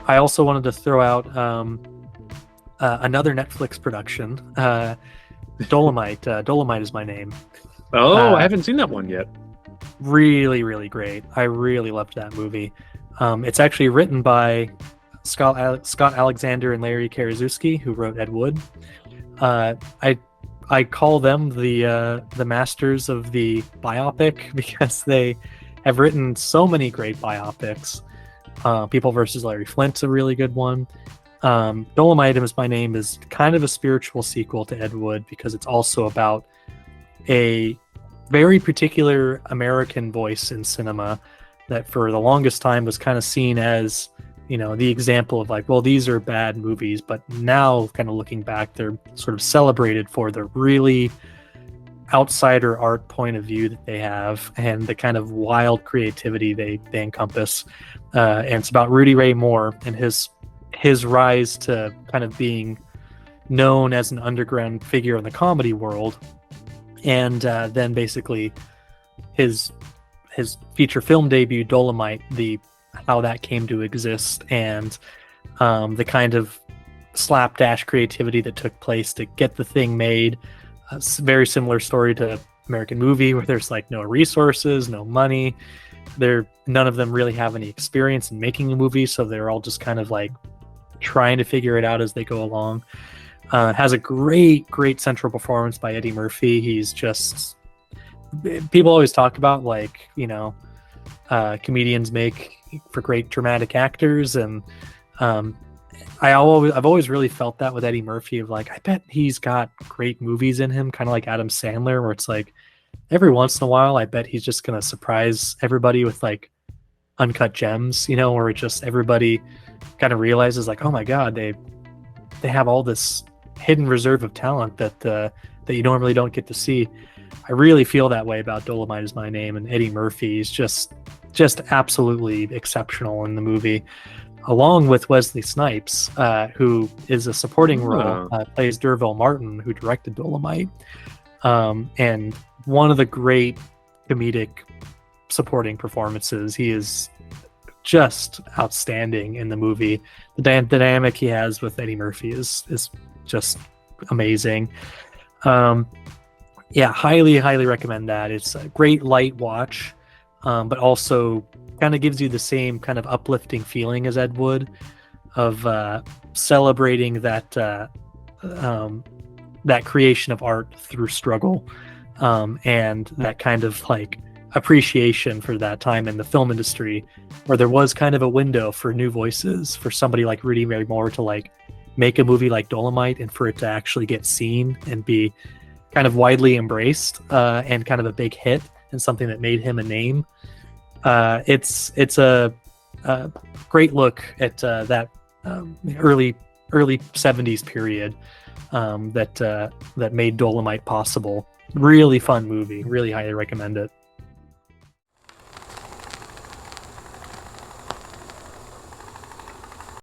I also wanted to throw out another Netflix production, Dolemite. Dolemite Is My Name. I haven't seen that one yet. Really, really great. I really loved that movie. It's actually written by Scott Alexander and Larry Karaszewski, who wrote Ed Wood. I call them the masters of the biopic because they have written so many great biopics. People vs. Larry Flint's a really good one. Dolemite Is My Name is kind of a spiritual sequel to Ed Wood because it's also about a very particular American voice in cinema that for the longest time was kind of seen as, the example of like, well, these are bad movies, but now kind of looking back, they're sort of celebrated for the really outsider art point of view that they have and the kind of wild creativity they encompass. And it's about Rudy Ray Moore and his rise to kind of being known as an underground figure in the comedy world. And then basically his feature film debut, Dolemite, how that came to exist, and the kind of slapdash creativity that took place to get the thing made. It's a very similar story to American Movie, where there's like no resources, no money. None of them really have any experience in making a movie, so they're all just kind of like trying to figure it out as they go along. Has a great central performance by Eddie Murphy. He's just, people always talk about like, comedians make for great dramatic actors, and I've always really felt that with Eddie Murphy of like, I bet he's got great movies in him, kind of like Adam Sandler, where it's like every once in a while I bet he's just gonna surprise everybody with like uncut gems, where just everybody kind of realizes like, oh my god, they have all this hidden reserve of talent that you normally don't get to see. I really feel that way about Dolemite Is My Name, and Eddie Murphy is just absolutely exceptional in the movie, along with Wesley Snipes, who is a supporting role, plays D'Urville Martin, who directed Dolemite, and one of the great comedic supporting performances. He is just outstanding in the movie. The dynamic he has with Eddie Murphy is just amazing. Highly recommend that. It's a great light watch, but also kind of gives you the same kind of uplifting feeling as Ed Wood of celebrating that creation of art through struggle, and that kind of like appreciation for that time in the film industry where there was kind of a window for new voices, for somebody like Rudy Ray Moore to like make a movie like Dolemite and for it to actually get seen and be kind of widely embraced, and kind of a big hit and something that made him a name. It's a great look at that early 70s period that made Dolemite possible. Really fun movie. Really highly recommend it.